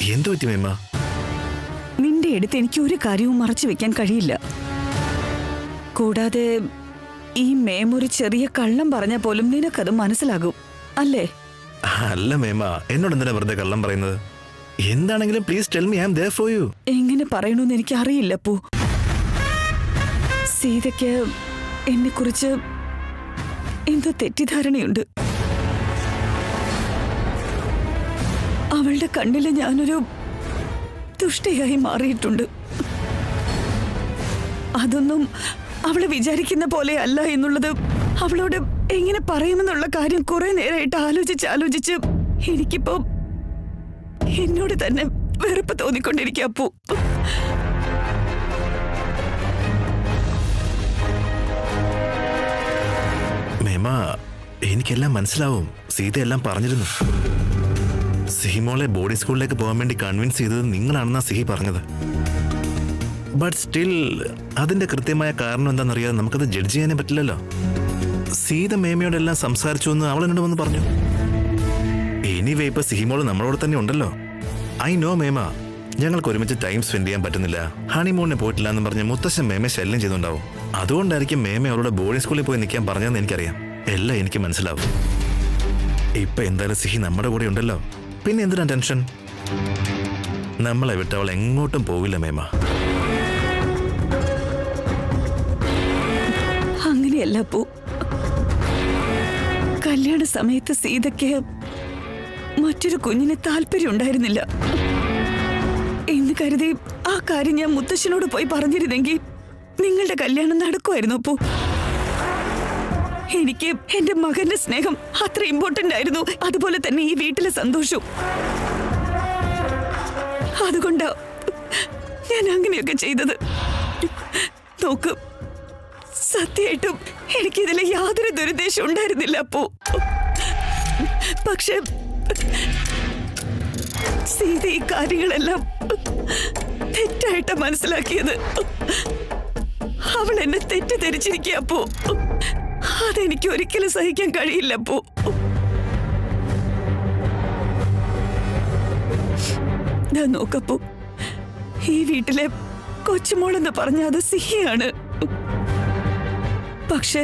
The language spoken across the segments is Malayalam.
എന്തു പറ്റി മേമ? നിന്റെ അടുത്ത് എനിക്ക് ഒരു കാര്യവും മറച്ചു വെക്കാൻ കഴിയില്ല. കൂടാതെ ഈ മേം ഒരു ചെറിയ കള്ളം പറഞ്ഞ പോലും നിനക്കത് മനസ്സിലാകും അല്ലേ? അല്ല മേമ, എന്നോട് എന്തിനാ വെറുതെ കള്ളം പറയുന്നത്? എന്താണെങ്കിലും please tell me, I am there for you. എങ്ങനെ പറയണമെന്ന് എനിക്ക് അറിയില്ല പൂ. സീതയ്ക്ക് എന്നെ കുറിച്ച് എന്തോ തെറ്റിദ്ധാരണയുണ്ട്. അവളുടെ കണ്ണില് ഞാനൊരു ദുഷ്ടയായി മാറിയിട്ടുണ്ട്. അതൊന്നും അവള് വിചാരിക്കുന്ന പോലെ അല്ല എന്നുള്ളത് അവളോട് എങ്ങനെ പറയുമെന്നുള്ള കാര്യം കുറെ നേരമായിട്ട് ആലോചിച്ച് എനിക്കിപ്പോ എന്നോട് തന്നെ വെറുപ്പ് തോന്നിക്കൊണ്ടിരിക്കുക അപ്പു. മേമ, എനിക്കെല്ലാം മനസ്സിലാവും. സീത എല്ലാം പറഞ്ഞിരുന്നു. സിഹിമോളെ ബോർഡിംഗ് സ്കൂളിലേക്ക് പോകാൻ വേണ്ടി കൺവിൻസ് ചെയ്തത് നിങ്ങളാണെന്നാ സിഹി പറഞ്ഞത്. ബട്ട് സ്റ്റിൽ അതിന്റെ കൃത്യമായ കാരണം എന്താണെന്നറിയാതെ നമുക്കത് ജഡ്ജ് ചെയ്യാനേ പറ്റില്ലല്ലോ. സീത മേമയോടെല്ലാം സംസാരിച്ചു എന്ന് അവൾ എന്നോട് വന്ന് പറഞ്ഞു. എനിവേ ഇപ്പൊ സിഹിമോള് നമ്മളോട് തന്നെ ഉണ്ടല്ലോ. ഐ നോ മേമ, ഞങ്ങൾക്ക് ഒരുമിച്ച് ടൈം സ്പെൻഡ് ചെയ്യാൻ പറ്റുന്നില്ല, ഹണിമൂണിന് പോയിട്ടില്ല എന്ന് പറഞ്ഞ് മുത്തശ്ശൻ മേമയെ ശല്യം ചെയ്തുണ്ടാവും. അതുകൊണ്ടായിരിക്കും മേമ അവളുടെ ബോർഡിംഗ് സ്കൂളിൽ പോയി നിൽക്കാൻ പറഞ്ഞതെന്ന് എനിക്കറിയാം. എല്ലാം എനിക്ക് മനസ്സിലാവും. ഇപ്പൊ എന്തായാലും സിഹി നമ്മുടെ കൂടെ ഉണ്ടല്ലോ, പിന്നെ എന്തിനാ ടെൻഷൻ? നമ്മളെ വിട്ട് അവൾ എങ്ങോട്ടും പോവില്ല മേമ. അങ്ങനെയല്ല പൂ. കല്യാണ സമയത്ത് സീതയ്ക്ക് മറ്റൊരു കുഞ്ഞിന് താല്പര്യം ഉണ്ടായിരുന്നില്ല എന്ന് കരുതി ആ കാര്യം ഞാൻ മുത്തശ്ശനോട് പോയി പറഞ്ഞിരുന്നെങ്കിൽ നിങ്ങളുടെ കല്യാണം നടക്കുമായിരുന്നു അപ്പൂ. എനിക്ക് എന്റെ മകന്റെ സ്നേഹം അത്ര ഇമ്പോർട്ടന്റ് ആയിരുന്നു, അതുപോലെ തന്നെ ഈ വീട്ടിലെ സന്തോഷവും. അതുകൊണ്ടാ ഞാൻ അങ്ങനെയൊക്കെ ചെയ്തത്. നോക്ക്, സത്യമായിട്ടും എനിക്കിതിൽ യാതൊരു ദുരുദ്ദേശം ഉണ്ടായിരുന്നില്ല അപ്പോ. പക്ഷെ സീത ഈ കാര്യങ്ങളെല്ലാം തെറ്റായിട്ടാ മനസ്സിലാക്കിയത്. അവൾ എന്നെ തെറ്റിദ്ധരിച്ചിരിക്കുക അപ്പോ. അതെനിക്ക് ഒരിക്കലും സഹിക്കാൻ കഴിയില്ല അപ്പോ. നോക്കപ്പോ, ഈ വീട്ടിലെ കൊച്ചുമോളെന്ന് പറഞ്ഞ അത് സിഹിയാണ്. പക്ഷെ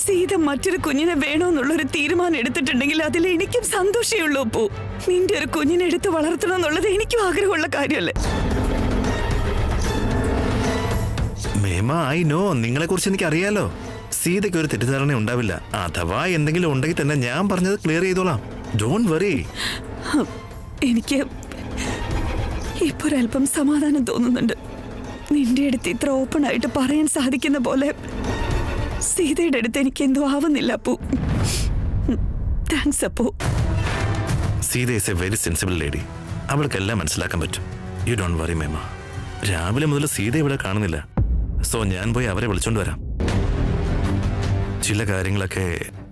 സീത മറ്റൊരു കുഞ്ഞിനെ വേണമെന്നുള്ളൊരു തീരുമാനം എടുത്തിട്ടുണ്ടെങ്കിൽ അതിൽ എനിക്കും സന്തോഷമേ ഉള്ളൂ അപ്പോ. നിന്റെ ഒരു കുഞ്ഞിനെ എടുത്ത് വളർത്തണം എന്നുള്ളത് എനിക്കും ആഗ്രഹമുള്ള കാര്യമല്ലേ? മേമ, ഐ നോ, നിങ്ങളെ കുറിച്ച് എനിക്ക് അറിയാലോ. സീതയ്ക്ക് ഒരു തെറ്റിദ്ധാരണ ഉണ്ടാവില്ല. അഥവാ എന്തെങ്കിലും ഉണ്ടെങ്കിൽ തന്നെ ഞാൻ പറഞ്ഞത് ക്ലിയർ ചെയ്തോളാം. Don't worry. എനിക്ക് ഇപ്പൊ ഒരല്പം സമാധാനം തോന്നുന്നുണ്ട്. നിന്റെ അടുത്ത് ഇത്ര ഓപ്പൺ ആയിട്ട് പറയാൻ സാധിക്കുന്ന പോലെ സീതയുടെ അടുത്ത് എനിക്ക് എന്തോ ആവുന്നില്ല Appu. Thanks Appu. Seetha is a very sensible lady. അവൾക്കെല്ലാം മനസ്സിലാക്കാൻ പറ്റും. യു ഡോണ്ട് വറി മേമ. രാവിലെ മുതൽ സീത ഇവിടെ കാണുന്നില്ല. സോ ഞാൻ പോയി അവരെ വിളിച്ചോണ്ട് വരാം. ചില കാര്യങ്ങളൊക്കെ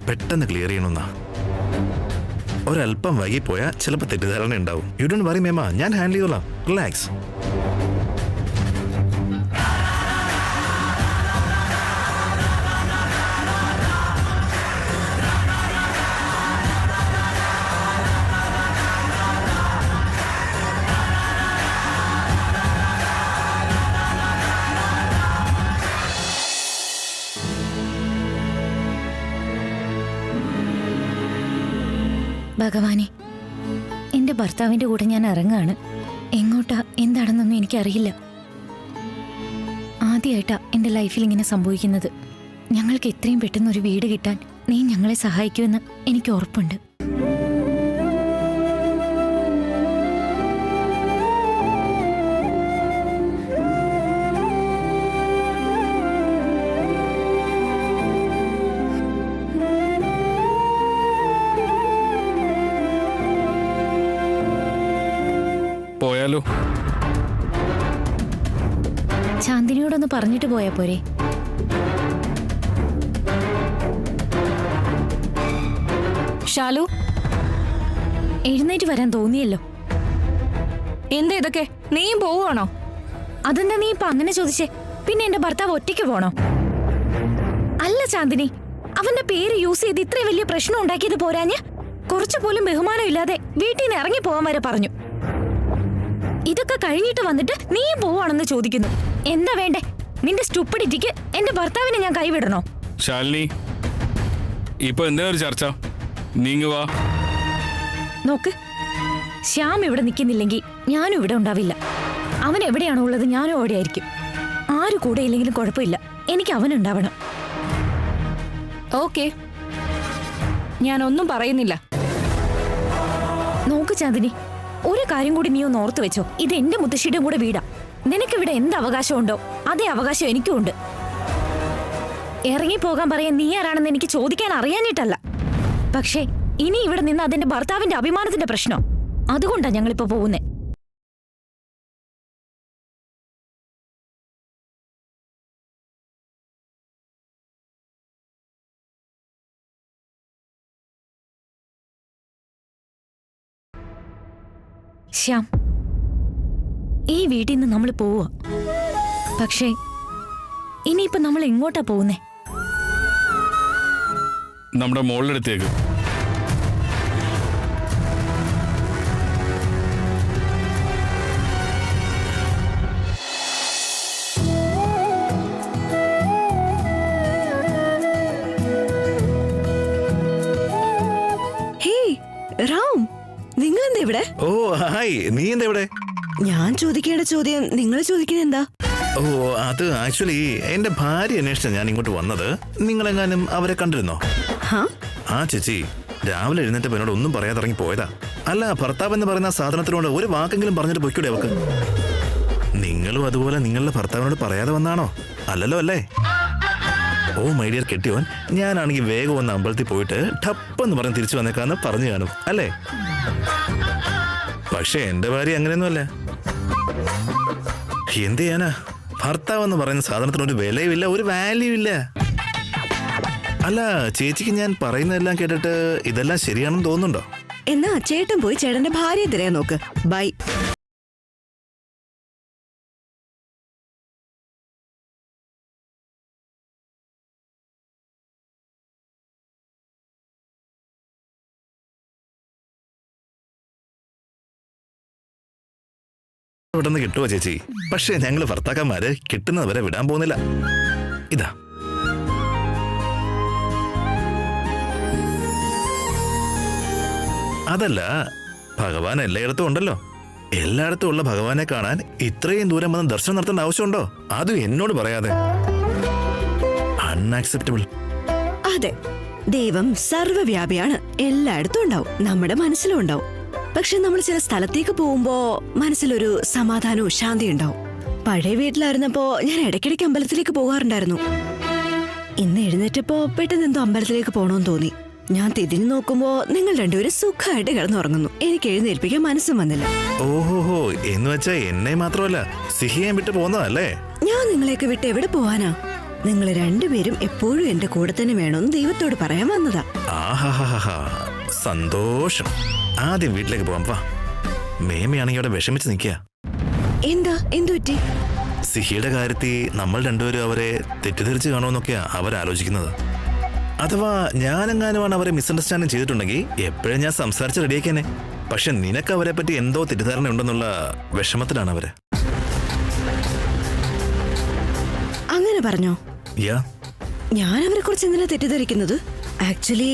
പെട്ടെന്ന് ക്ലിയർ ചെയ്യണമെന്നാ. ഒരല്പം വൈകിപ്പോയാൽ ചിലപ്പോൾ തെറ്റിദ്ധാരണ ഉണ്ടാവും. യു ഡോണ്ട് വറി മേമ, ഞാൻ ഹാൻഡിൽ ചെയ്തോളാം. റിലാക്സ്. ഭഗവാനെ, എന്റെ ഭർത്താവിന്റെ കൂടെ ഞാൻ ഇറങ്ങാണ്. എങ്ങോട്ടാ എന്താണെന്നൊന്നും എനിക്കറിയില്ല. ആദ്യമായിട്ടാ എന്റെ ലൈഫിൽ ഇങ്ങനെ സംഭവിക്കുന്നത്. ഞങ്ങൾക്ക് എത്രയും പെട്ടെന്ന് ഒരു വീട് കിട്ടാൻ നീ ഞങ്ങളെ സഹായിക്കുമെന്ന് എനിക്ക് ഉറപ്പുണ്ട്. പോയാലോ? ചാന്ദിനിയോടൊന്ന് പറഞ്ഞിട്ട് പോയാ പോരെ? ഷാലു, എഴുന്നേറ്റ് വരാൻ തോന്നിയല്ലോ. എന്താ ഇതൊക്കെ? നീയും പോവുകയാണോ? അതെന്താ നീ ഇപ്പൊ അങ്ങനെ ചോദിച്ചേ? പിന്നെ എന്റെ ഭർത്താവ് ഒറ്റയ്ക്ക് പോണോ? അല്ല ചാന്ദിനി, അവന്റെ പേര് യൂസ് ചെയ്ത് ഇത്രയും വലിയ പ്രശ്നം ഉണ്ടാക്കിയത് പോരാഞ്ഞ് കുറച്ചു പോലും ബഹുമാനം ഇല്ലാതെ വീട്ടിൽ നിന്ന് ഇറങ്ങി പോകാൻ വരെ പറഞ്ഞു. ഇതൊക്കെ കഴിഞ്ഞിട്ട് വന്നിട്ട് നീയും പോവാണെന്ന് ചോദിക്കുന്നു. എന്താ വേണ്ടേ? നിന്റെ സ്റ്റുപ്പിഡിറ്റിക്ക് എന്റെ ഭർത്താവിനെ ഞാൻ കൈവിടണോ? ശാലിനി, ഇപ്പൊ എന്താ ഒരു ചർച്ച? നീങ്ങ് വാ. നോക്ക്, ശ്യാം ഇവിടെ നിൽക്കുന്നില്ലെങ്കിൽ ഞാനും ഇവിടെ ഉണ്ടാവില്ല. അവൻ എവിടെയാണോ ഉള്ളത് ഞാനും അവിടെ ആയിരിക്കും. ആര് കൂടെ ഇല്ലെങ്കിലും കുഴപ്പമില്ല, എനിക്ക് അവനുണ്ടാവണം. ഓക്കെ, ഞാനൊന്നും പറയുന്നില്ല. നോക്ക് ചാന്ദിനി, ഒരു കാര്യം കൂടി നീ ഒന്ന് ഓർത്തു വെച്ചോ. ഇത് എന്റെ മുത്തശ്ശിയുടെ കൂടെ വീടാ. നിനക്കിവിടെ എന്ത് അവകാശമുണ്ടോ അതേ അവകാശം എനിക്കും ഉണ്ട്. ഇറങ്ങിപ്പോകാൻ പറയാൻ നീ ആരാണെന്ന് എനിക്ക് ചോദിക്കാൻ അറിയാനിട്ടല്ല. പക്ഷേ ഇനി ഇവിടെ നിന്ന് അതെന്റെ ഭർത്താവിന്റെ അഭിമാനത്തിന്റെ പ്രശ്നം. അതുകൊണ്ടാ ഞങ്ങളിപ്പോ പോകുന്നേ. ശ്യാം, ഈ വീട്ടിൽ നിന്ന് നമ്മൾ പോവുക. പക്ഷേ ഇനിയിപ്പോ നമ്മൾ എങ്ങോട്ടാ പോകുന്നേ? നമ്മുടെ മോളുടെ അടുത്തേക്ക്. റാം, നിങ്ങൾ എന്താ ഇവിടെ? ഓ ഹായ്, നീ എന്താ ഇവിടെ? ഞാൻ ചോദിക്കേണ്ട ചോദ്യം നിങ്ങൾ ചോദിക്കുന്നത് എന്താ? ഓ, അത് ആക്ച്വലി എന്റെ ഭാര്യ അന്വേഷിച്ച ഞാൻ ഇങ്ങോട്ട് വന്നത്. നിങ്ങളെങ്ങാനും അവരെ കണ്ടിരുന്നോ? ആ ചേച്ചി രാവിലെ എഴുന്നേറ്റപ്പോ എന്നോട് ഒന്നും പറയാതെ ഇറങ്ങി പോയതാ. അല്ല, ഭർത്താവ് എന്ന് പറയുന്ന സാധനത്തിനോട് ഒരു വാക്കെങ്കിലും പറഞ്ഞിട്ട് പൊയ്ക്കൂടെ അവക്ക്? നിങ്ങളും അതുപോലെ നിങ്ങളുടെ ഭർത്താവിനോട് പറയാതെ വന്നാണോ? അല്ലല്ലോ അല്ലേ? ഓ മൈ ഡിയർ കെട്ടിയോൻ, ഞാനാണെങ്കിൽ വേഗം ഒന്ന് അമ്പലത്തിൽ പോയിട്ട് ടപ്പെന്ന് പറഞ്ഞ് തിരിച്ചു വന്നേക്കാന്ന് പറഞ്ഞു കാണും അല്ലേ? പക്ഷെ എന്റെ ഭാര്യ അങ്ങനെയൊന്നുമല്ല. എന്ത് ചെയ്യാനാ, ഭർത്താവ് എന്ന് പറയുന്ന സാധനത്തിന് ഒരു വിലയുമില്ല, ഒരു വാല്യൂ ഇല്ല. അല്ല, ചേച്ചിക്ക് ഞാൻ പറയുന്നതെല്ലാം കേട്ടിട്ട് ഇതെല്ലാം ശരിയാണെന്ന് തോന്നുന്നുണ്ടോ? എന്നാ ചേട്ടൻ പോയി ചേട്ടന്റെ ഭാര്യയെ തിരയാൻ നോക്ക്. ബൈ. പെട്ടെന്ന് കിട്ടുമോ ചേച്ചി? പക്ഷേ ഞങ്ങള് ഭർത്താക്കന്മാര് കിട്ടുന്നത് വരെ വിടാൻ പോകുന്നില്ല. ഇതാ അതല്ല, ഭഗവാൻ എല്ലായിടത്തും ഉണ്ടല്ലോ. എല്ലായിടത്തും ഉള്ള ഭഗവാനെ കാണാൻ ഇത്രയും ദൂരം വന്ന് ദർശനം നടത്തേണ്ട ആവശ്യമുണ്ടോ? അതും എന്നോട് പറയാതെ. അൺആക്സെപ്റ്റബിൾ. അതെ, ദൈവം സർവ്വവ്യാപിയാണ്, എല്ലായിടത്തും ഉണ്ടാവും, നമ്മുടെ മനസ്സിലും ഉണ്ടാവും. പക്ഷെ നമ്മൾ ചില സ്ഥലത്തേക്ക് പോകുമ്പോ മനസ്സിലൊരു സമാധാനവും ശാന്തി ഉണ്ടാവും. പഴയ വീട്ടിലായിരുന്നപ്പോ ഞാൻ ഇടയ്ക്കിടയ്ക്ക് അമ്പലത്തിലേക്ക് പോകാറുണ്ടായിരുന്നു. ഇന്ന് എഴുന്നേറ്റപ്പോ പെട്ടെന്ന് എന്തോ അമ്പലത്തിലേക്ക് പോകണമെന്ന് തോന്നി. ഞാൻ തിരിഞ്ഞു നോക്കുമ്പോ നിങ്ങൾ രണ്ടുപേരും സുഖമായിട്ട് കിടന്നുറങ്ങുന്നു. എനിക്ക് എഴുന്നേൽപ്പിക്കാൻ മനസ്സും വന്നില്ല. ഓഹോഹോ, എന്ന് വെച്ചാ എന്നെ മാത്രമല്ല സിഹിയെ വിട്ട് പോകുന്നതല്ലേ? ഞാൻ നിങ്ങളെയൊക്കെ വിട്ട് എവിടെ പോവാനാ? നിങ്ങൾ രണ്ടുപേരും എപ്പോഴും എന്റെ കൂടെ തന്നെ വേണമെന്ന് ദൈവത്തോട് പറയാൻ വന്നതാ. ആഹാഹാഹാ, സന്തോഷം. ആദ്യം വീട്ടിലേക്ക് പോവാം വാ. മേമയാണെങ്കിൽ അവിടെ വിഷമിച്ച് നിൽക്കുക. എന്താ, എന്തു പറ്റി? സിഹിയുടെ കാര്യത്തിൽ നമ്മൾ രണ്ടുപേരും അവരെ തെറ്റിദ്ധരിച്ച് കാണുമെന്നൊക്കെയാ അവരാലോചിക്കുന്നത്. അഥവാ ഞാനെങ്ങാനുമാണ് അവരെ മിസ്അണ്ടർസ്റ്റാൻഡിങ് ചെയ്തിട്ടുണ്ടെങ്കിൽ എപ്പോഴും ഞാൻ സംസാരിച്ച് റെഡിയാക്കിയേനെ. പക്ഷെ നിനക്ക് അവരെ പറ്റി എന്തോ തെറ്റിദ്ധാരണ ഉണ്ടെന്നുള്ള വിഷമത്തിലാണ് അവര്. അങ്ങനെ പറഞ്ഞോ? യാ, ഞാൻ അവരെ കുറിച്ച് എന്തിനാ തെറ്റിദ്ധരിക്കുന്നത്? ആക്ച്വലി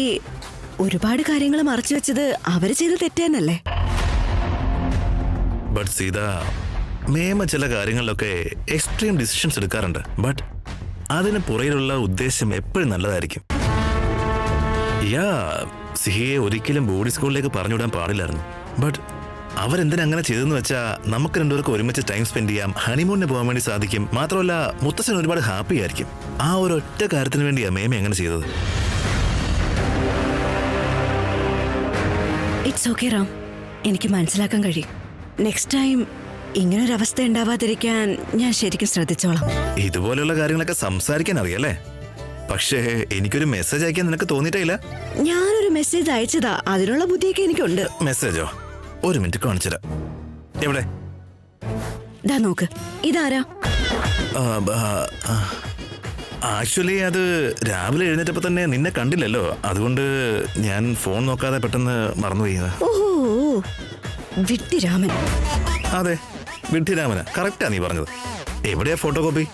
ഒരുപാട് കാര്യങ്ങൾ മറച്ചു വെച്ചത് അവര് ചെയ്ത തെറ്റേന്നല്ലേ? ബട്ട് സീത, മേമ ചില കാര്യങ്ങളിലൊക്കെ എക്സ്ട്രീം ഡിസിഷൻസ് എടുക്കാറുണ്ട്. ബട്ട് അതിന് പുറയിലുള്ള ഉദ്ദേശം എപ്പോഴും നല്ലതായിരിക്കും. യാ, സിഹിയെ ഒരിക്കലും ബോർഡിംഗ് സ്കൂളിലേക്ക് പറഞ്ഞുവിടാൻ പാടില്ലായിരുന്നു. ബട്ട് അവരെന്തിനാ അങ്ങനെ ചെയ്തെന്ന് വെച്ചാൽ നമുക്ക് രണ്ടുപേർക്ക് ഒരുമിച്ച് ടൈം സ്പെൻഡ് ചെയ്യാം, ഹണിമൂണിന് പോകാൻ വേണ്ടി സാധിക്കും. മാത്രമല്ല മുത്തശ്ശൻ ഒരുപാട് ഹാപ്പി ആയിരിക്കും. ആ ഒരു ഒറ്റ കാര്യത്തിന് വേണ്ടിയാ മേമ അങ്ങനെ ചെയ്തത്. ഇറ്റ്സ് ഓക്കെ റാം, എനിക്ക് മനസ്സിലാക്കാൻ കഴിയും. നെക്സ്റ്റ് ടൈം ഇങ്ങനൊരവസ്ഥ ഉണ്ടാവാതിരിക്കാൻ ഞാൻ ശരിക്കും ശ്രദ്ധിച്ചോളാം. ഇതുപോലെയുള്ള കാര്യങ്ങളൊക്കെ സംസാരിക്കാൻ അറിയാലേ? പക്ഷേ എനിക്കൊരു മെസ്സേജ് അയക്കാൻ നിനക്ക് തോന്നിയിട്ടില്ല? ഞാനൊരു മെസ്സേജ് അയച്ചതാ, അതിനുള്ള ബുദ്ധിയൊക്കെ എനിക്കുണ്ട്. മെസ്സേജോ? ഒരു മിനിറ്റ് കാണിച്ചുതരാം. എവിടെ? ദാ നോക്ക്, ഇതാരാ? ആക്ച്വലി അത് രാവിലെ എഴുന്നേറ്റപ്പോ തന്നെ നിന്നെ കണ്ടില്ലല്ലോ, അതുകൊണ്ട് ഞാൻ ഫോൺ നോക്കാതെ പെട്ടെന്ന് മറന്നുപോയി. ഓഹോ, വിട്ടിരാമൻ. അതെ, വിഡ്ഢിരാമന, കറക്റ്റാ നീ പറഞ്ഞത്. എവിടെയാ ഫോട്ടോ കോപ്പി?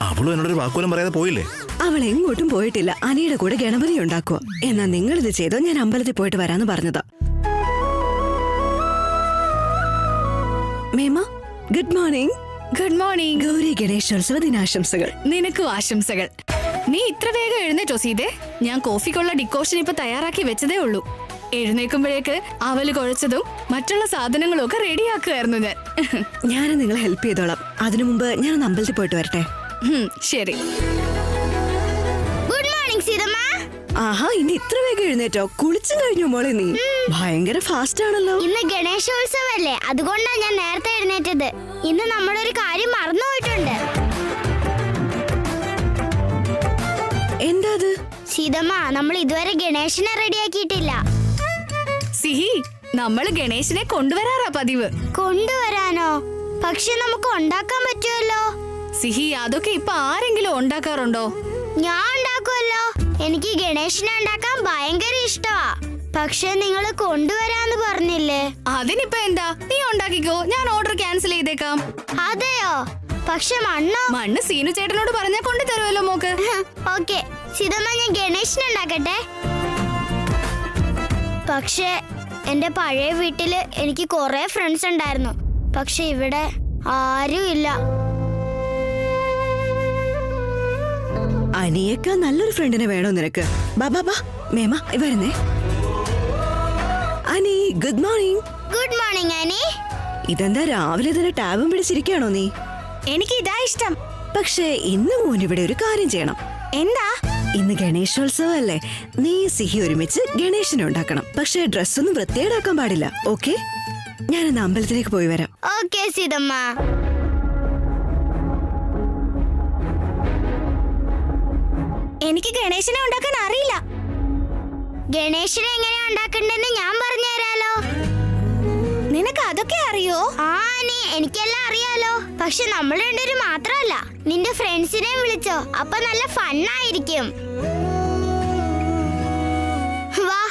അവളും എന്നോടൊരു വാക്കുപോലും പറയാതെ പോയില്ലേ? അവൾ എങ്ങോട്ടും പോയിട്ടില്ല. അനിയുടെ കൂടെ ഗണപതി ഉണ്ടാക്കുക. എന്നാ നിങ്ങളിത് ചെയ്തോ, ഞാൻ അമ്പലത്തിൽ പോയിട്ട് വരാന്ന് പറഞ്ഞതാ. മേമ, good morning. Good morning. Gauri Ganeshotsava ദിനാശംസകൾ. നിനക്കും ആശംസകൾ. നീ ഇത്ര വേഗം എഴുന്നേറ്റോ സീതേ? ഞാൻ കോഫിക്കുള്ള ഡിക്കോഷൻ ഇപ്പൊ തയ്യാറാക്കി വെച്ചതേ ഉള്ളൂ. എഴുന്നേൽക്കുമ്പോഴേക്ക് അവല് കുഴച്ചതും മറ്റുള്ള സാധനങ്ങളും ഒക്കെ റെഡിയാക്കുമായിരുന്നു ഞാൻ. ഞാൻ നിങ്ങളെ ഹെൽപ്പ് ചെയ്തോളാം. അതിനു മുമ്പ് ഞാൻ അമ്പലത്തിൽ പോയിട്ട് വരട്ടെ. ശരി. Good morning Seethamma. ആഹാ, ഇനി ഇത്ര വേഗം എഴുന്നേറ്റോ? കുളിച്ചു കഴിഞ്ഞു മോളെ നീ? ഭയങ്കര ഫാസ്റ്റ് ആണല്ലോ. ഇന്ന് ഗണേശോത്സവല്ലേ, അതുകൊണ്ടാണ് ഞാൻ നേരത്തെ എഴുന്നേറ്റത്. ഇന്ന് നമ്മളൊരു കാര്യം മറന്നുപോയിട്ടുണ്ട്. എന്താ അത്? സീതമ്മ, നമ്മൾ ഇതുവരെ ഗണേശനെ റെഡിയാക്കിയിട്ടില്ല. സിഹി, നമ്മൾ ഗണേശനെ കൊണ്ടുവരാറാ പതിവ്. കൊണ്ടുവരാനോ? പക്ഷെ നമുക്ക് ഉണ്ടാക്കാൻ പറ്റുമല്ലോ. സിഹി, അതൊക്കെ ഇപ്പൊ ആരെങ്കിലും ഉണ്ടാക്കാറുണ്ടോ? ഞാൻ ഉണ്ടാക്കുമല്ലോ. എനിക്ക് ഗണേശനെ ഉണ്ടാക്കാൻ ഭയങ്കര ഇഷ്ടമാ. പക്ഷെ നിങ്ങൾ കൊണ്ടുവരാന്ന് പറഞ്ഞില്ലേ? അതിനിപ്പോ എന്താ, നീ ഉണ്ടാക്കിക്കോ, ഞാൻ ഓർഡർ ക്യാൻസൽ ചെയ്തേക്കാം. അതെയോ? പക്ഷെ മണ്ണ് സീനു ചേട്ടനോട് പറഞ്ഞാ കൊണ്ടു തരുമല്ലോ മോക്ക്. ഓക്കെ സീതമ്മ, ഞാൻ ഗണേശനെ ഉണ്ടാക്കട്ടെ. പക്ഷെ എന്റെ പഴയ വീട്ടില് എനിക്ക് കുറെ ഫ്രണ്ട്സ് ഉണ്ടായിരുന്നു. പക്ഷെ ഇവിടെ ആരും ഇല്ല. അനിയേക്കാ നല്ലൊരു ഫ്രണ്ടിനെ വേണോ നിനക്ക്? ബാ ബാ ബാ, മേമ വരുന്നേ. Ani, good morning. Good morning Annie. ഇതെന്താ രാവിലെ തന്നെ ടാബും പിടിച്ചിരിക്കുകയാണോ നീ? എനിക്ക് ഇതാ ഇഷ്ടം. പക്ഷേ ഇന്ന് മോൻ ഇവിടെ ഒരു കാര്യം ചെയ്യണം. എന്താ? ഇന്ന് ഗണേശോത്സവം അല്ലേ? നീ സിഹി ഒരുമിച്ച് ഗണേശനെ ഉണ്ടാക്കണം. പക്ഷേ ഡ്രസ്സൊന്നും വൃത്തിയേടാക്കാൻ പാടില്ല. ഓക്കെ? ഞാനിന്ന് അമ്പലത്തിലേക്ക് പോയി വരാം. ഓക്കെ സീതമ്മ. എനിക്ക് ഗണേശനെ ഉണ്ടാക്കാൻ അറിയില്ല. ഗണേശനെ എങ്ങനെയാ ഉണ്ടാക്കണ്ടെന്ന് ഞാൻ പറഞ്ഞു തരാലോ. നിനക്ക് അതൊക്കെ അറിയോ? ആനി, എനിക്കെല്ലാം അറിയാലോ. പക്ഷെ നമ്മൾ രണ്ടുപേരും മാത്രമല്ല, നിന്റെ ഫ്രണ്ട്സിനെയും വിളിച്ചോ. അപ്പൊ നല്ല ഫണ്ണായിരിക്കും. വാ.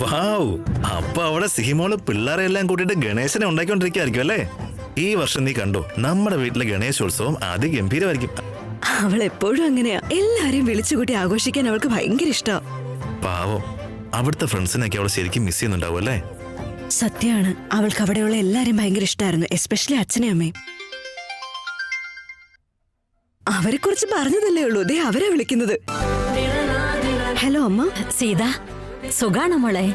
വാവ്, അപ്പൊ അവിടെ സിഹിമോള് പിള്ളേരെ എല്ലാം കൂട്ടിയിട്ട് ഗണേശനെ ഉണ്ടാക്കിക്കൊണ്ടിരിക്കുകയായിരിക്കും അല്ലേ? ഈ വർഷം നീ കണ്ടോ, നമ്മുടെ വീട്ടിലെ ഗണേശോത്സവം അതിഗംഭീരമായിരിക്കും. അവൾ എപ്പോഴും അങ്ങനെയാ. എല്ലാരെയും വിളിച്ചുകൂട്ടി ആഘോഷിക്കാൻ അവൾക്ക് ഭയങ്കര ഇഷ്ടാ. പാവം, അവിടുത്തെ ഫ്രണ്ട്സിനൊക്കെ അവൾ ശരിക്കും മിസ് ചെയ്യുന്നുണ്ടാവും അല്ലേ? സത്യമാണ്, അവൾക്ക് അവിടെയുള്ള എല്ലാരും ഭയങ്കര ഇഷ്ടമായിരുന്നു, എസ്പെഷ്യലി അച്ഛനെയും അമ്മയും. അവരെ കുറിച്ച് പറഞ്ഞതല്ലേ ഉള്ളൂ, ദേ അവരെ വിളിക്കുന്നത്. ഹലോ അമ്മ. സീത, സുഖാണോ മോളെ?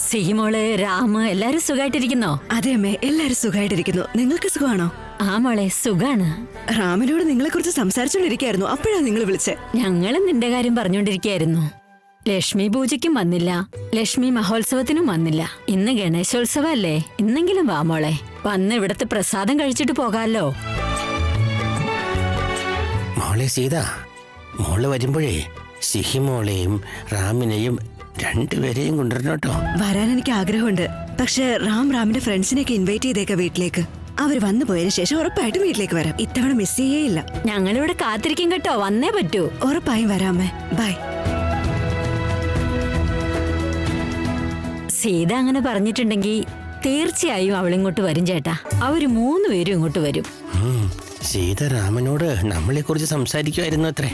സിഹിമോള്, രാമ് എല്ലാരും സുഖമായിട്ടിരിക്കുന്നോ? അതെ അമ്മേ, എല്ലാരും സുഖമായിട്ടിരിക്കുന്നു. നിങ്ങൾക്ക് സുഖമാണോ? ആ മോളെ, സുഖാണ്. റാമിനോട് നിങ്ങളെ കുറിച്ച് സംസാരിച്ചോണ്ടിരിക്കായിരുന്നു, അപ്പോഴാണ് നിങ്ങൾ വിളിച്ചേ. ഞങ്ങളും നിന്റെ കാര്യം പറഞ്ഞോണ്ടിരിക്കായിരുന്നു. ലക്ഷ്മി പൂജയ്ക്കും വന്നില്ല, ലക്ഷ്മി മഹോത്സവത്തിനും വന്നില്ല. ഇന്ന് ഗണേശോത്സവം അല്ലേ, ഇന്നെങ്കിലും വാ മോളെ, വന്ന് ഇവിടത്തെ പ്രസാദം കഴിച്ചിട്ട് പോകാലോ. മോളെ സീത, മോള് വരുമ്പോഴേ സിഹിമോളെയും റാമിനെയും രണ്ടുപേരെയും കൊണ്ടുവരണം കേട്ടോ. വരാൻ എനിക്ക് ആഗ്രഹമുണ്ട്. പക്ഷെ റാമിന്റെ ഫ്രണ്ട്സിനെയൊക്കെ ഇൻവൈറ്റ് ചെയ്തേക്ക വീട്ടിലേക്ക്. അവർ വന്നു പോയതിനു ശേഷം ഉറപ്പായിട്ടും വീട്ടിലേക്ക് വരാം. ഇത്തവണ മിസ് ചെയ്യേയില്ല. ഞങ്ങളിവിടെ കാത്തിരിക്കും കേട്ടോ, വന്നേ പറ്റൂ. ഉറപ്പായും വരാമേ. ബൈ. സീത അങ്ങനെ പറഞ്ഞിട്ടുണ്ടെങ്കിൽ തീർച്ചയായും അവളിങ്ങോട്ട് വരും ചേട്ടാ. അവര് 3 പേരും ഇങ്ങോട്ട് വരും. സീത രാമനോട് നമ്മളെ കുറിച്ച് സംസാരിക്കുമായിരുന്നു അത്രേ.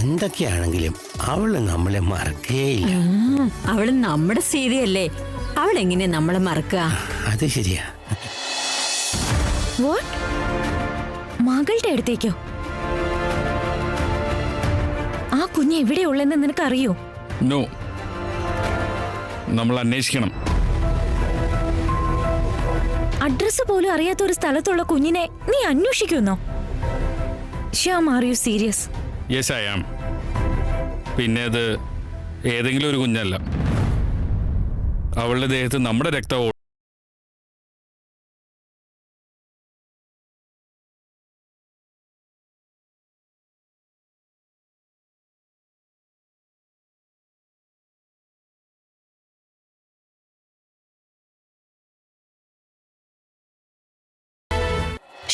എന്തൊക്കെയാണെങ്കിലും അവള് നമ്മളെ മറക്കേയില്ല. അവള് നമ്മുടെ സീതയല്ലേ, അവളെങ്ങനെ നമ്മളെ മറക്കുക? അത് ശരിയാ. What? മകളുടെ അടുത്തേക്കോ? ആ കുഞ്ഞ് എവിടെയുള്ളെന്ന് നിനക്കറിയോ? നോ, നമ്മൾ അന്വേഷിക്കണം. അഡ്രസ് പോലും അറിയാത്ത ഒരു സ്ഥലത്തുള്ള കുഞ്ഞിനെ നീ അന്വേഷിക്കുന്നോ? Shyam, are you serious? Yes I am. പിന്നെ അത് ഏതെങ്കിലും ഒരു കുഞ്ഞല്ല. അവളുടെ ദേഹത്ത് നമ്മുടെ രക്തം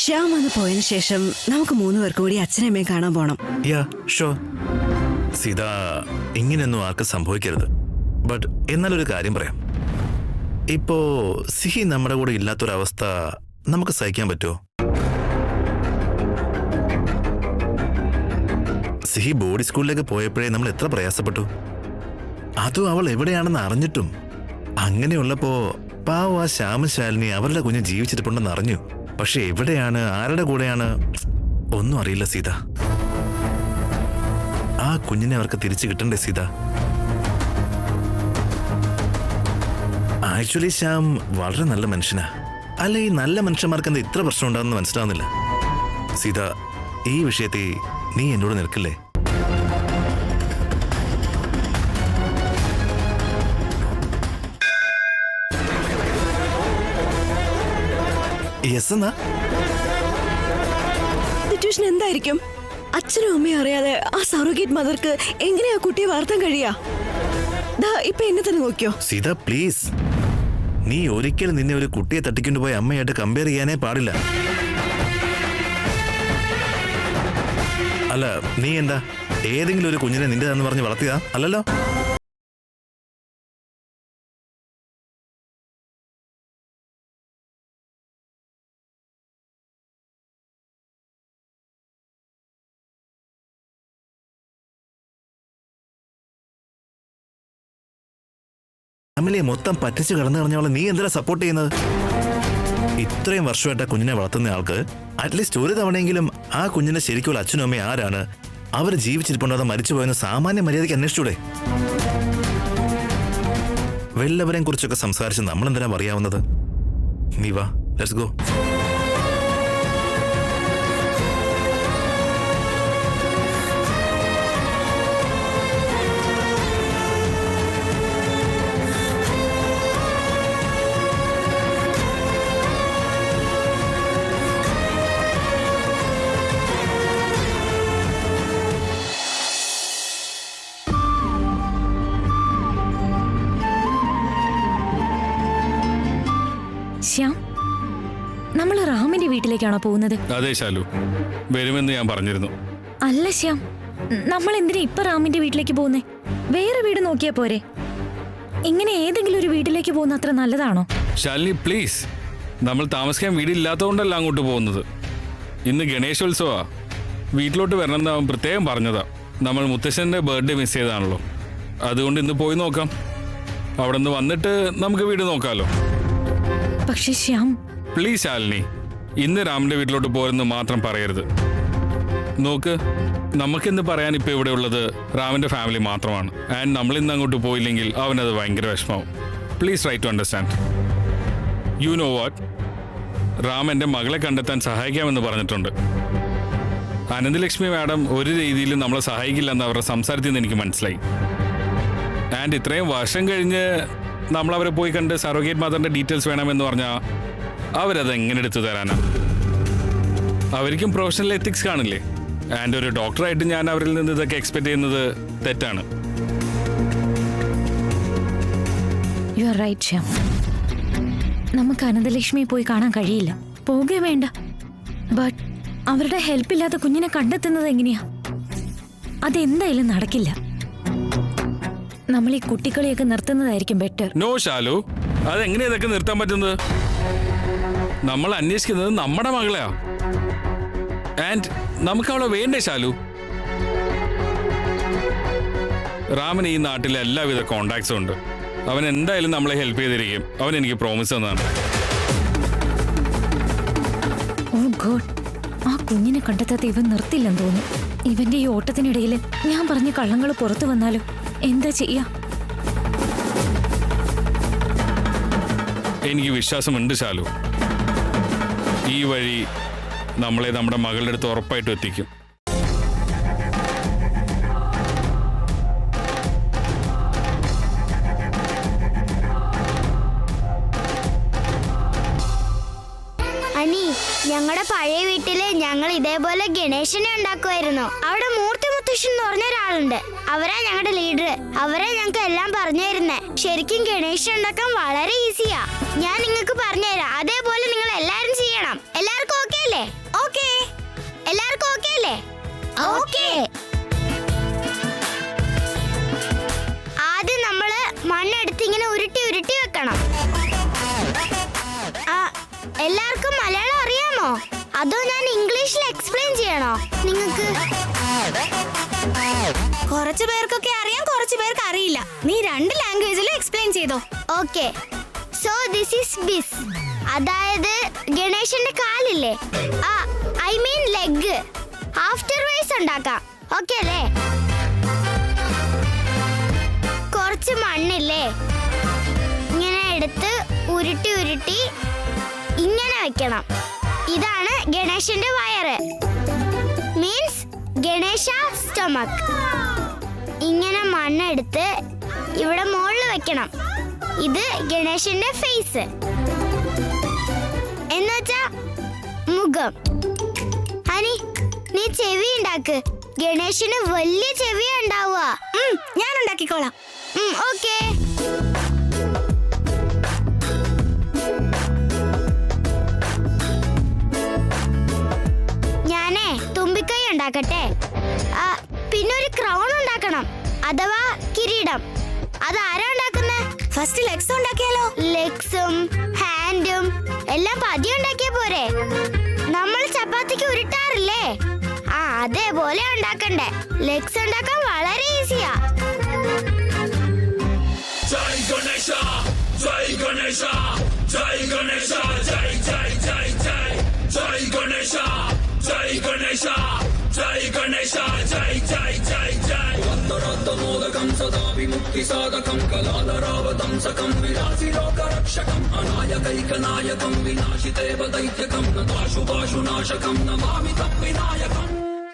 ശ്യാം വന്ന് പോയതിനു ശേഷം നമുക്ക് 3 പേർക്ക് കൂടി അച്ഛനമ്മയെ കാണാൻ പോണം. യാ ഷോ സീത, ഇങ്ങനെയൊന്നും ആർക്ക് സംഭവിക്കരുത്. ബട്ട് എന്നാലൊരു കാര്യം പറയാം. ഇപ്പോ സിഹി നമ്മുടെ കൂടെ ഇല്ലാത്തൊരവസ്ഥ നമുക്ക് സഹിക്കാൻ പറ്റുമോ? സിഹി ബോർഡ് സ്കൂളിലേക്ക് പോയപ്പോഴേ നമ്മൾ എത്ര പ്രയാസപ്പെട്ടു. അതും അവൾ എവിടെയാണെന്ന് അറിഞ്ഞിട്ടും. അങ്ങനെയുള്ളപ്പോ പാവ ആ ശ്യാമ ശാലിനി അവരുടെ കുഞ്ഞ് ജീവിച്ചിട്ടുണ്ടെന്ന് അറിഞ്ഞു. പക്ഷെ എവിടെയാണ്, ആരുടെ കൂടെയാണ്, ഒന്നും അറിയില്ല സീത. ആ കുഞ്ഞിനെ അവർക്ക് തിരിച്ചു കിട്ടണ്ടേ സീത? ആക്ച്വലി ശ്യാം വളരെ നല്ല മനുഷ്യനാ. അല്ല, ഈ നല്ല മനുഷ്യന്മാർക്ക് എന്താ ഇത്ര പ്രശ്നം ഉണ്ടാകുമെന്ന് മനസ്സിലാവുന്നില്ല. സീത, ഈ വിഷയത്തിൽ നീ എന്നോട് നിൽക്കില്ലേ? യെസ് എന്നാ? സിറ്റുവേഷൻ എന്തായിരിക്കും? അച്ഛനും അമ്മയും അറിയാതെ ആ സറോഗേറ്റ് മദർക്ക് എങ്ങനെയാ കുട്ടിയെ വളർത്താൻ കഴിയാ? ഇപ്പൊ എന്നെ തന്നെ നോക്കിയോ? സീത പ്ലീസ്, നീ ഒരിക്കലും നിന്നെ ഒരു കുട്ടിയെ തട്ടിക്കൊണ്ടുപോയി അമ്മയായിട്ട് കമ്പയർ ചെയ്യാനേ പാടില്ല. അല്ല, നീ എന്താ ഏതെങ്കിലും ഒരു കുഞ്ഞിനെ നിന്റേതാന്ന് പറഞ്ഞ് വളർത്തിയതാ? അല്ലല്ലോ. ഫാമിലിയെ മൊത്തം പറ്റിച്ച് കടന്നു കളഞ്ഞവളെ നീ എന്തിനാ സപ്പോർട്ട് ചെയ്യുന്നത്? ഇത്രയും വർഷമായിട്ട് ആ കുഞ്ഞിനെ വളർത്തുന്ന ആൾക്ക് അറ്റ്ലീസ്റ്റ് ഒരു തവണയെങ്കിലും ആ കുഞ്ഞിന്റെ ശരിക്കുള്ള അച്ഛനും അമ്മയും ആരാണ്, അവർ ജീവിച്ചിരിപ്പുണ്ടോ അതോ മരിച്ചുപോയെന്ന് സാമാന്യ മര്യാദയ്ക്ക് അന്വേഷിച്ചൂടെ? വല്ലവരെയും കുറിച്ചൊക്കെ സംസാരിച്ച് നമ്മളെന്തിനാ അറിയാവുന്നത്? നീ വാ, ലെറ്റ്സ് ഗോ. ശ്യാം, നമ്മൾ റാമിന്റെ വീട്ടിലേക്കാണോ പോകുന്നത്? അതെ ശാലു, വരുമെന്ന് ഞാൻ പറഞ്ഞിരുന്നു. അല്ല ശ്യാം, നമ്മൾ എന്തിനാ ഇപ്പൊ റാമിന്റെ വീട്ടിലേക്ക് പോകുന്നേ? വേറെ വീട് നോക്കിയാ പോരെ? ഇങ്ങനെ ഏതെങ്കിലും ഒരു വീട്ടിലേക്ക് പോകുന്ന അത്ര നല്ലതാണോ? ശാലിനി പ്ലീസ്, നമ്മൾ താമസിക്കാൻ വീടില്ലാത്തതുകൊണ്ടല്ല അങ്ങോട്ട് പോകുന്നത്. ഇന്ന് ഗണേശോത്സവാ, വീട്ടിലോട്ട് വരണമെന്ന് അവൻ പ്രത്യേകം പറഞ്ഞതാ. നമ്മൾ മുത്തശ്ശന്റെ ബർത്ത്ഡേ മിസ് ചെയ്താണല്ലോ, അതുകൊണ്ട് ഇന്ന് പോയി നോക്കാം. അവിടെ നിന്ന് വന്നിട്ട് നമുക്ക് വീട് നോക്കാമല്ലോ. പക്ഷെ ശ്യാം പ്ലീസ് ശാലിനി, ഇന്ന് രാമിന്റെ വീട്ടിലോട്ട് പോരെന്ന് മാത്രം പറയരുത്. നോക്ക്, നമുക്കിന്ന് പറയാൻ ഇപ്പൊ ഇവിടെ ഉള്ളത് റാമിന്റെ ഫാമിലി മാത്രമാണ്. ആൻഡ് നമ്മൾ ഇന്ന് അങ്ങോട്ട് പോയില്ലെങ്കിൽ അവനത് ഭയങ്കര വിഷമാവും. Please try to understand. You know what, Ram എൻ്റെ മകളെ കണ്ടെത്താൻ സഹായിക്കാമെന്ന് പറഞ്ഞിട്ടുണ്ട്. അനന്തലക്ഷ്മി മാഡം ഒരു രീതിയിലും നമ്മളെ സഹായിക്കില്ലെന്ന് അവരുടെ സംസാരത്തിൽ നിന്ന് എനിക്ക് മനസ്സിലായി. ആൻഡ് ഇത്രയും വർഷം കഴിഞ്ഞ് നമ്മളവരെ പോയി കണ്ട് സറോഗേറ്റ് മദറിന്റെ ഡീറ്റെയിൽസ് വേണമെന്ന് പറഞ്ഞാൽ അവരത് എങ്ങനെ എടുത്തു തരാനാ? അവർക്കും പ്രൊഫഷണൽ എത്തിക്സ് കാണില്ലേ? ആൻഡ് ഒരു ഡോക്ടറായിട്ട് ഞാൻ അവരിൽ നിന്ന് ഇതൊക്കെ എക്സ്പെക്ട് ചെയ്യുന്നത് തെറ്റാണ്. യു ആർ റൈറ്റ് ശ്യാം, നമുക്ക് അനന്തലക്ഷ്മിയെ പോയി കാണാൻ കഴിയില്ല, പോകുകയും വേണ്ട. ബട്ട് അവരുടെ ഹെൽപ്പ് ഇല്ലാത്ത കുഞ്ഞിനെ കണ്ടെത്തുന്നത് എങ്ങനെയാ? അതെന്തായാലും നടക്കില്ല. നമ്മൾ ഈ കുട്ടികളെയൊക്കെ നിർത്തുന്നതായിരിക്കും ബെറ്റർ. നോ ശാലു, അതെങ്ങനെയാ ഇതൊക്കെ നിർത്താൻ പറ്റുന്നത്? നമ്മൾ അന്വേഷിക്കുന്നത് നമ്മുടെ മകളെയാ. ആൻഡ് നമുക്ക് അവളെ വേണ്ടേ ശാലു? റാമിന് ഈ നാട്ടിലെ എല്ലാവിധ കോണ്ടാക്ട്സും ഉണ്ട്. അവൻ എന്തായാലും നമ്മളെ ഹെൽപ്പ് ചെയ്തിരിക്കും. അവൻ എനിക്ക് പ്രോമിസ് തന്നതാണ്. ഓ ഗോഡ്, ആ കുഞ്ഞിനെ കണ്ടെത്താത്ത ഇവൻ നിർത്തില്ലെന്ന് തോന്നുന്നു. ഇവന്റെ ഈ ഓട്ടത്തിനിടയിൽ ഞാൻ പറഞ്ഞ കള്ളങ്ങൾ പുറത്തു വന്നാലോ? എന്താ ചെയ്യാ? എനിക്ക് വിശ്വാസമുണ്ട് ശാലു, ഈ വഴി നമ്മളെ നമ്മുടെ മകളുടെ അടുത്ത് ഉറപ്പായിട്ടും എത്തിക്കും. നമ്മുടെ പഴയ വീട്ടില് ഞങ്ങൾ ഇതേപോലെ ഗണേശനെ ഉണ്ടാക്കുമായിരുന്നു. അവിടെ മൂർത്തി മുത്തശ്ശൻ എന്ന് പറഞ്ഞ ഒരാളുണ്ട്. അവരാ ഞങ്ങളുടെ ലീഡർ. അവരാ ഞങ്ങൾക്ക് എല്ലാം പറഞ്ഞു തരുന്നേ. ശരിക്കും ഗണേശൻ ഉണ്ടാക്കാൻ വളരെ ഈസിയാ. ഞാൻ നിങ്ങൾക്ക് പറഞ്ഞുതരാം. അതേപോലെ നിങ്ങൾ എല്ലാരും ചെയ്യണം. എല്ലാവർക്കും ഓക്കെ അല്ലേ? ഓക്കെ. എല്ലാവർക്കും ഓക്കെ അല്ലേ? ഓക്കെ. ആദ്യം നമ്മള് മണ്ണെടുത്ത് ഇങ്ങനെ ഉരുട്ടി ഉരുട്ടി വെക്കണം. എല്ലാവർക്കും മലയാളം അറിയാമോ? അതോ ഞാൻ ഇംഗ്ലീഷിൽ എക്സ്പ്ലെയിൻ ചെയ്യണോ നിങ്ങൾക്ക്? കുറച്ചു പേർക്കൊക്കെ അറിയാം, കുറച്ചു പേർക്ക് അറിയില്ല. നീ 2 ലാംഗ്വേജിലും എക്സ്പ്ലെയിൻ ചെയ്തോ. ഓക്കെ. സോ ദിസ് ഈസ് ബിസ്. അതായത് ഗണേശന്റെ കാലില്ലേ, I mean leg. After wise ഉണ്ടാക്കാം. ഓക്കെ അല്ലേ? കുറച്ച് മണ്ണില്ലേ ഇങ്ങനെ എടുത്ത് ഉരുട്ടി ഉരുട്ടി ഇങ്ങനെ വെക്കണം. ഇതാണ് ഗണേശന്റെ വയറ്, മീൻസ് ഗണേശ സ്റ്റൊമക്. ഇങ്ങനെ മണ്ണെടുത്ത് ഇവിടെ മുകളിൽ വെക്കണം. ഇത് ഗണേശന്റെ ഫേസ് എന്നുവെച്ചാ മുഖം. ഹനി, നീ ചെവി ഉണ്ടാക്ക്. ഗണേശന് വലിയ ചെവിയാ ഉണ്ടാവുക. ഞാൻ ഉണ്ടാക്കിക്കോളാം. ഓക്കെ. ഞാനേ തുമ്പിക്കൈ ഉണ്ടാക്കട്ടെ. പിന്നെ ഒരു ക്രൗൺ ഉണ്ടാക്കണം, അഥവാ കിരീടം. അതാരാ ഉണ്ടാക്കുന്നത്? ഫസ്റ്റ് ലെഗ്സ് ഉണ്ടാക്കിയാലോ? ലെഗ്സും ഹാൻഡും എല്ലാം പതിയെ ഉണ്ടാക്കിയ പോരെ? നമ്മൾ ചപ്പാത്തിക്ക് ഉരുട്ടാറില്ലേ, അതേപോലെ ഉണ്ടാക്കണ്ടേ. ലെഗ്സ് ഉണ്ടാക്കാൻ വളരെ ഈസിയാ. Jai Ganesha, Jai Ganesha, Jai Ganesha, Jai Jai Jai Jai, Jai Ganesha, Jai Ganesha, Jai Ganesha, Jai Jai Jai Jai. Vandaradda modakam sada vimukti sadakam kaladaravadam sakam vilasi lokarakshakam anayakaikanayakam vinashiteva daityakam nadashu vashu nashakam namami tam vinayakam.